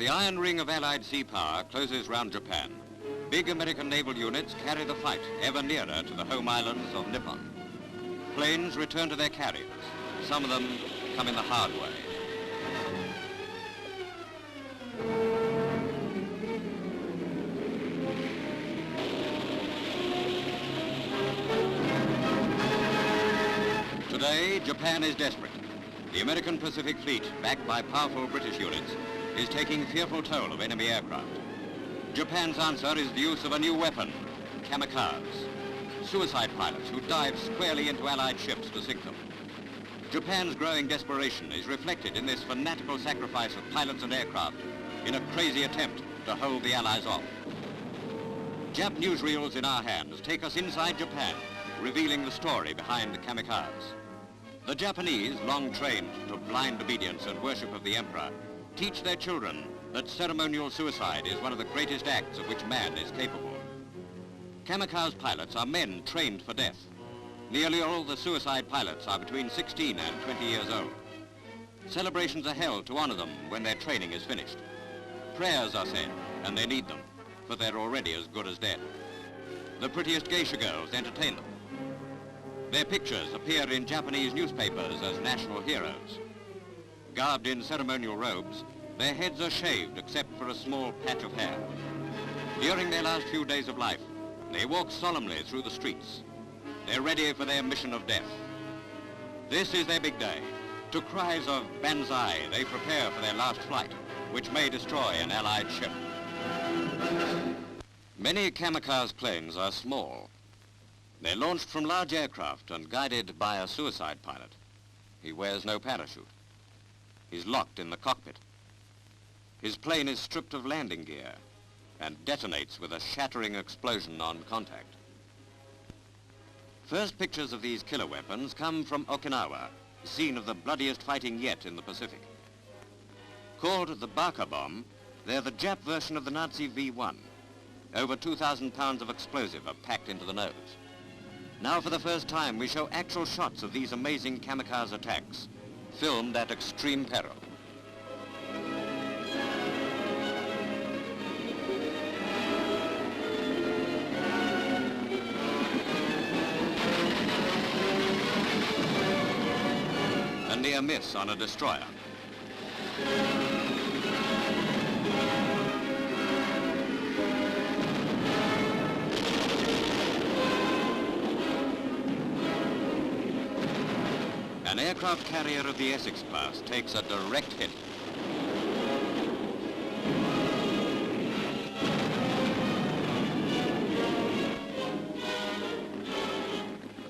the iron ring of Allied sea power closes round Japan, big American naval units carry the fight ever nearer to the home islands of Nippon. Planes return to their carriers, some of them coming the hard way. Today, Japan is desperate. The American Pacific Fleet, backed by powerful British units, is taking fearful toll of enemy aircraft. Japan's answer is the use of a new weapon, kamikaze. Suicide pilots who dive squarely into Allied ships to sink them. Japan's growing desperation is reflected in this fanatical sacrifice of pilots and aircraft in a crazy attempt to hold the Allies off. Jap newsreels in our hands take us inside Japan, revealing the story behind the kamikaze. The Japanese, long trained to blind obedience and worship of the emperor, teach their children that ceremonial suicide is one of the greatest acts of which man is capable. Kamikaze pilots are men trained for death. Nearly all the suicide pilots are between 16 and 20 years old. Celebrations are held to honor them when their training is finished. Prayers are said, and they need them, for they're already as good as dead. The prettiest geisha girls entertain them. Their pictures appear in Japanese newspapers as national heroes. Garbed in ceremonial robes, their heads are shaved except for a small patch of hair. During their last few days of life, they walk solemnly through the streets. They're ready for their mission of death. This is their big day. To cries of banzai, they prepare for their last flight, which may destroy an Allied ship. Many kamikaze planes are small. They're launched from large aircraft and guided by a suicide pilot. He wears no parachute. He's locked in the cockpit. His plane is stripped of landing gear and detonates with a shattering explosion on contact. First pictures of these killer weapons come from Okinawa, scene of the bloodiest fighting yet in the Pacific. Called the Baka bomb, they're the Jap version of the Nazi V1. Over 2,000 pounds of explosive are packed into the nose. Now for the first time we show actual shots of these amazing kamikaze attacks, filmed at extreme peril. A near miss on a destroyer. An aircraft carrier of the Essex class takes a direct hit.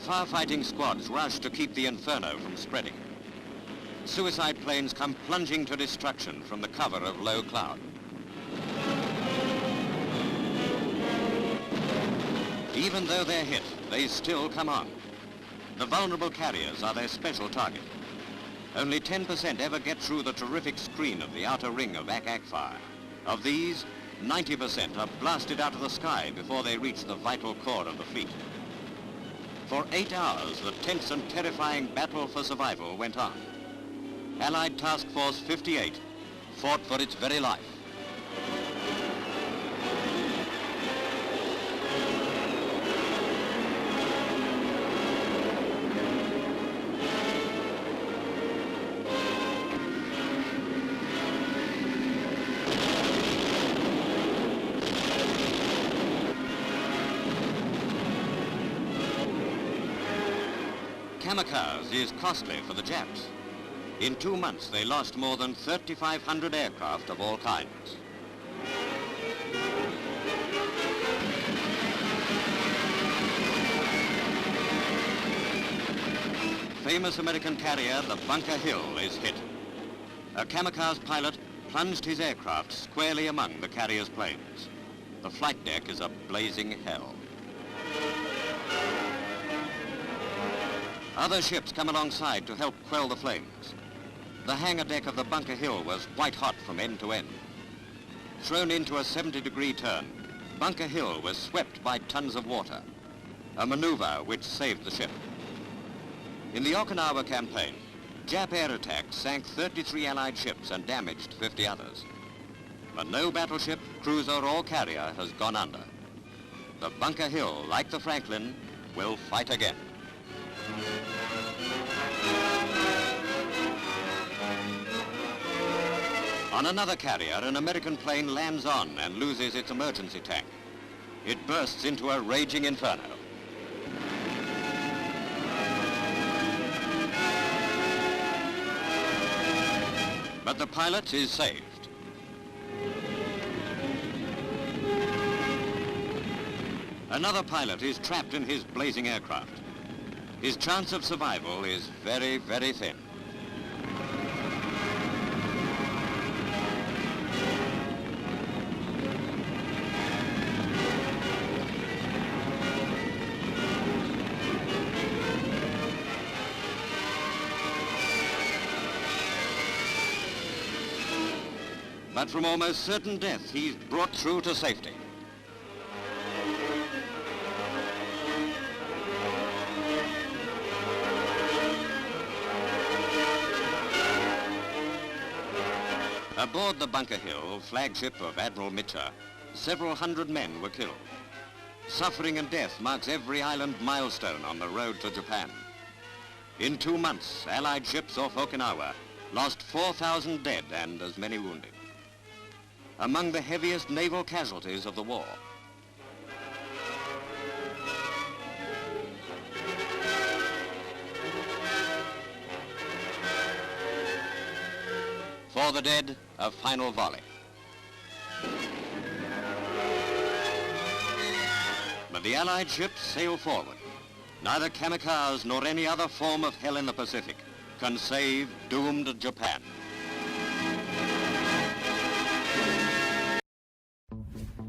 Firefighting squads rush to keep the inferno from spreading. Suicide planes come plunging to destruction from the cover of low cloud. Even though they're hit, they still come on. The vulnerable carriers are their special target. Only 10% ever get through the terrific screen of the outer ring of ack-ack fire. Of these, 90% are blasted out of the sky before they reach the vital core of the fleet. For 8 hours, the tense and terrifying battle for survival went on. Allied Task Force 58 fought for its very life. Kamikaze is costly for the Japs. In 2 months, they lost more than 3,500 aircraft of all kinds. Famous American carrier, the Bunker Hill, is hit. A kamikaze pilot plunged his aircraft squarely among the carrier's planes. The flight deck is a blazing hell. Other ships come alongside to help quell the flames. The hangar deck of the Bunker Hill was white hot from end to end. Thrown into a 70-degree turn, Bunker Hill was swept by tons of water, a maneuver which saved the ship. In the Okinawa campaign, Jap air attacks sank 33 Allied ships and damaged 50 others. But no battleship, cruiser or carrier has gone under. The Bunker Hill, like the Franklin, will fight again. On another carrier, an American plane lands on and loses its emergency tank. It bursts into a raging inferno. But the pilot is saved. Another pilot is trapped in his blazing aircraft. His chance of survival is very, very thin. But from almost certain death, he's brought through to safety. Aboard the Bunker Hill, flagship of Admiral Mitchell, several hundred men were killed. Suffering and death marks every island milestone on the road to Japan. In 2 months, Allied ships off Okinawa lost 4,000 dead and as many wounded. Among the heaviest naval casualties of the war. For the dead, a final volley. But the Allied ships sail forward. Neither kamikaze nor any other form of hell in the Pacific can save doomed Japan.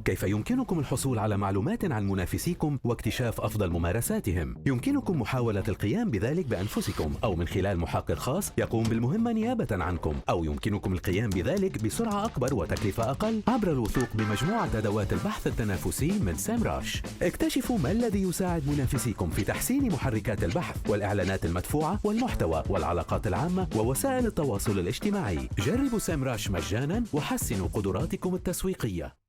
كيف يمكنكم الحصول على معلومات عن منافسيكم واكتشاف أفضل ممارساتهم؟ يمكنكم محاولة القيام بذلك بأنفسكم أو من خلال محقق خاص يقوم بالمهمة نيابة عنكم، أو يمكنكم القيام بذلك بسرعة أكبر وتكلفة أقل عبر الوثوق بمجموعة أدوات البحث التنافسي من سامراش. اكتشفوا ما الذي يساعد منافسيكم في تحسين محركات البحث والإعلانات المدفوعة والمحتوى والعلاقات العامة ووسائل التواصل الاجتماعي. جربوا سامراش مجانا وحسنوا قدراتكم التسويقية.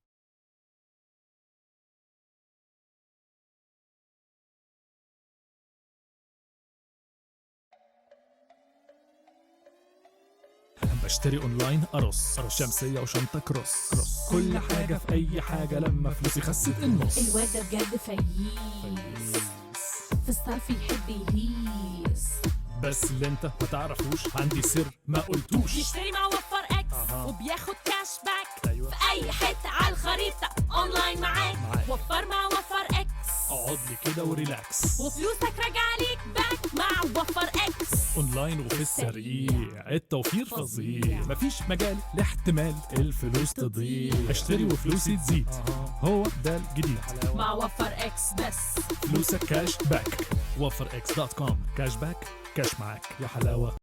بشتري اونلاين ارص شمسيه وشنطه كروس كل حاجه في اي حاجه لما فلوسي خست النص. الواد ده بجد فييس في الصرف يحب يهيس، بس اللي انت ما تعرفوش عندي سر ما قلتوش. يشتري مع وفر اكس وبياخد كاش باك. أيوة. في اي حته على الخريطه اونلاين معاك. وفر مع وفر اكس، اقعد لي كده وريلاكس وفلوسك راجعه ليك باك مع وفر اكس. اونلاين وفي السريع التوفير فظيع، مفيش مجال لاحتمال الفلوس تضيع. اشتري وفلوسي تزيد، هو ده الجديد مع وفر اكس بس. فلوسك كاش باك. وفر اكس.com. كاش باك، كاش معاك يا حلاوه.